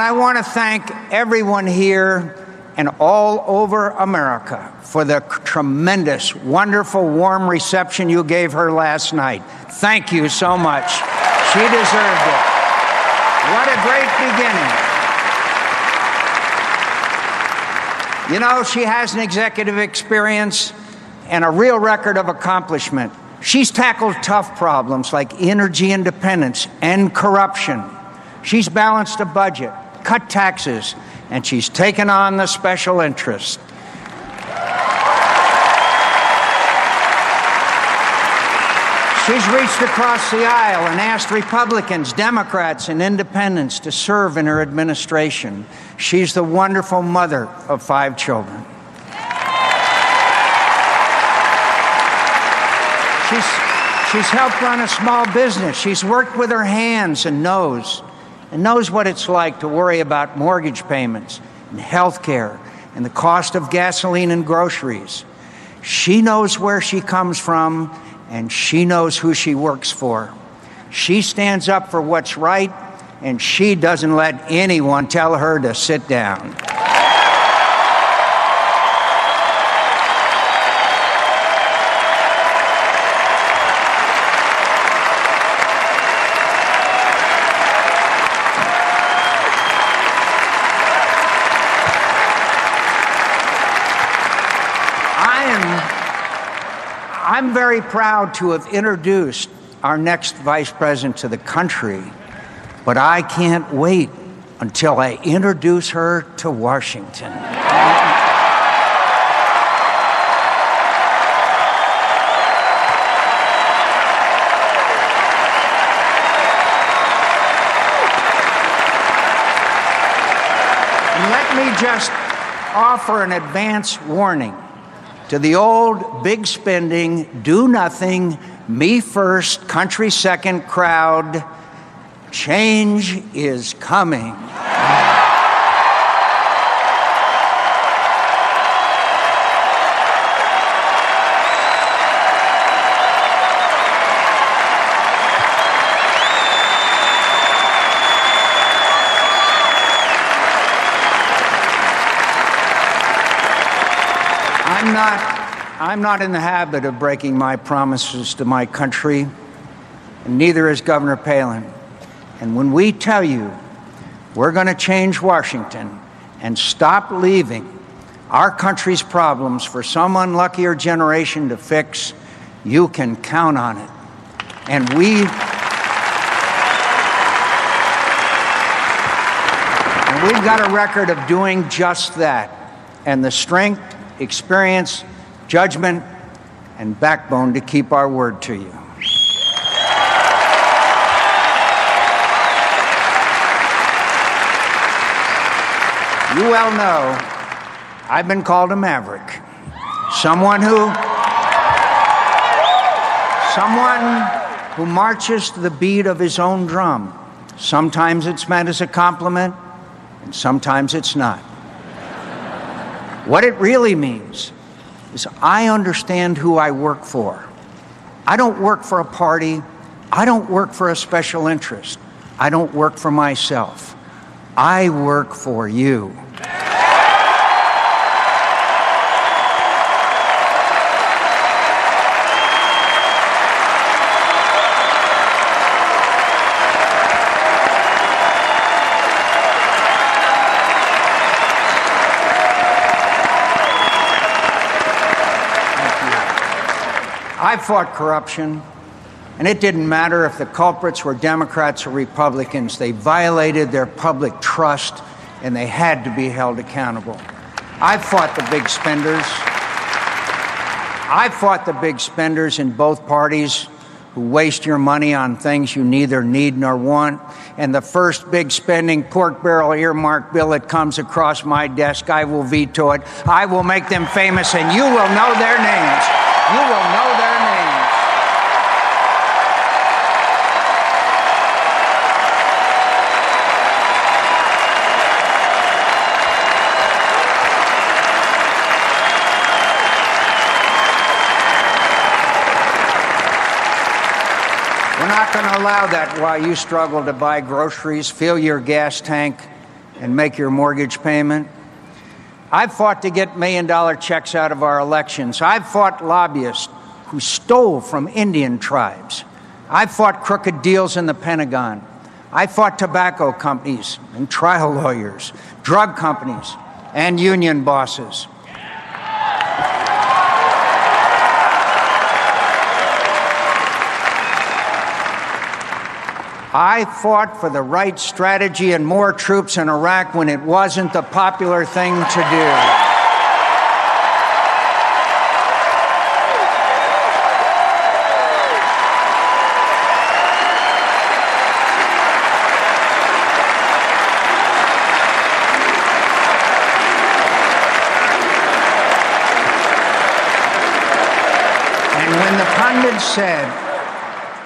I want to thank everyone here and all over America for the tremendous, wonderful, warm reception you gave her last night. Thank you so much. She deserved it. What a great beginning. You know, she has an executive experience and a real record of accomplishment. She's tackled tough problems like energy independence and corruption. She's balanced a budget, cut taxes, and she's taken on the special interest. She's reached across the aisle and asked Republicans, Democrats, and independents to serve in her administration. She's the wonderful mother of 5 children. She's helped run a small business. She's worked with her hands and knows what it's like to worry about mortgage payments and health care and the cost of gasoline and groceries. She knows where she comes from, and she knows who she works for. She stands up for what's right, and she doesn't let anyone tell her to sit down. I'm very proud to have introduced our next vice president to the country, but I can't wait until I introduce her to Washington. Let me just offer an advance warning to the old, big spending, do nothing, me first, country second crowd. Change is coming. I'm not in the habit of breaking my promises to my country, and neither is Governor Palin. And when we tell you we're going to change Washington and stop leaving our country's problems for some unluckier generation to fix, you can count on it. And we've got a record of doing just that, and the strength, experience, judgment, and backbone to keep our word to you. You well know I've been called a maverick, someone who marches to the beat of his own drum. Sometimes it's meant as a compliment, and sometimes it's not. What it really means is I understand who I work for. I don't work for a party. I don't work for a special interest. I don't work for myself. I work for you. I fought corruption, and it didn't matter if the culprits were Democrats or Republicans. They violated their public trust, and they had to be held accountable. I fought the big spenders. I fought the big spenders in both parties who waste your money on things you neither need nor want. And the first big spending pork barrel earmark bill that comes across my desk, I will veto it. I will make them famous, and you will know their names. You will know their names. not going to allow that while you struggle to buy groceries, fill your gas tank, and make your mortgage payment. I've fought to get million-dollar checks out of our elections. I've fought lobbyists who stole from Indian tribes. I've fought crooked deals in the Pentagon. I fought tobacco companies and trial lawyers, drug companies, and union bosses. I fought for the right strategy and more troops in Iraq when it wasn't the popular thing to do.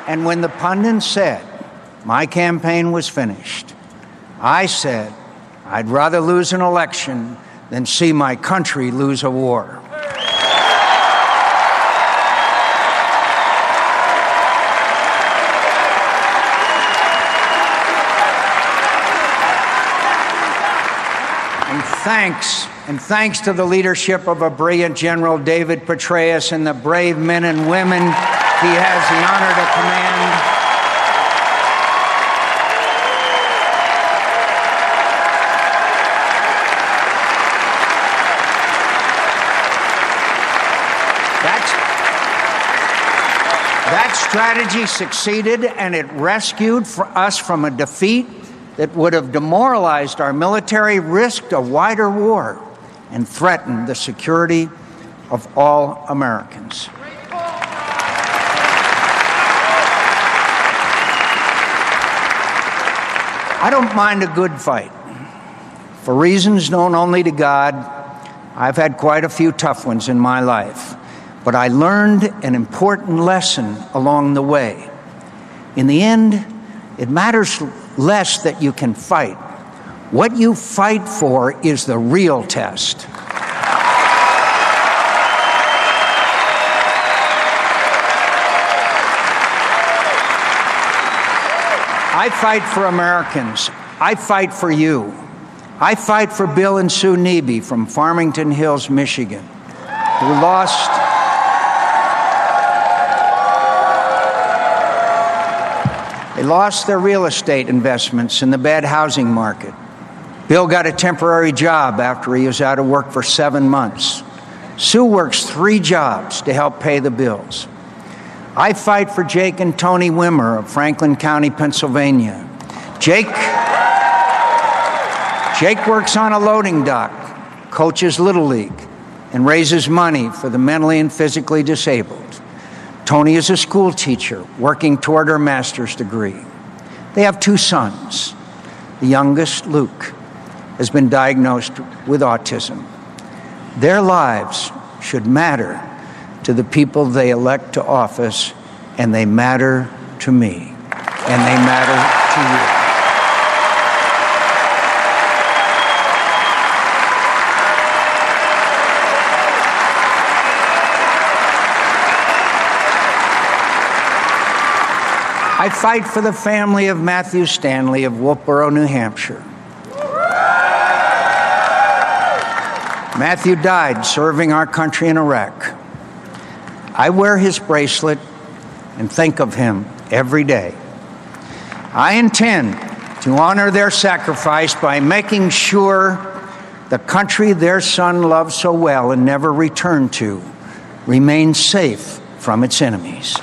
And when the pundits said my campaign was finished, I said I'd rather lose an election than see my country lose a war. And thanks to the leadership of a brilliant General David Petraeus and the brave men and women he has the honor to command, that strategy succeeded, and it rescued us from a defeat that would have demoralized our military, risked a wider war, and threatened the security of all Americans. I don't mind a good fight. For reasons known only to God, I've had quite a few tough ones in my life, but I learned an important lesson along the way. In the end, it matters less that you can fight. What you fight for is the real test. I fight for Americans. I fight for you. I fight for Bill and Sue Neby from Farmington Hills, Michigan, who lost their real estate investments in the bad housing market. Bill got a temporary job after he was out of work for 7 months. Sue works 3 jobs to help pay the bills. I fight for Jake and Tony Wimmer of Franklin County, Pennsylvania. Jake works on a loading dock, coaches Little League, and raises money for the mentally and physically disabled. Tony is a school teacher working toward her master's degree. They have 2 sons. The youngest, Luke, has been diagnosed with autism. Their lives should matter to the people they elect to office, and they matter to me, and they matter to you. I fight for the family of Matthew Stanley of Wolfboro, New Hampshire. Matthew died serving our country in Iraq. I wear his bracelet and think of him every day. I intend to honor their sacrifice by making sure the country their son loved so well and never returned to remains safe from its enemies.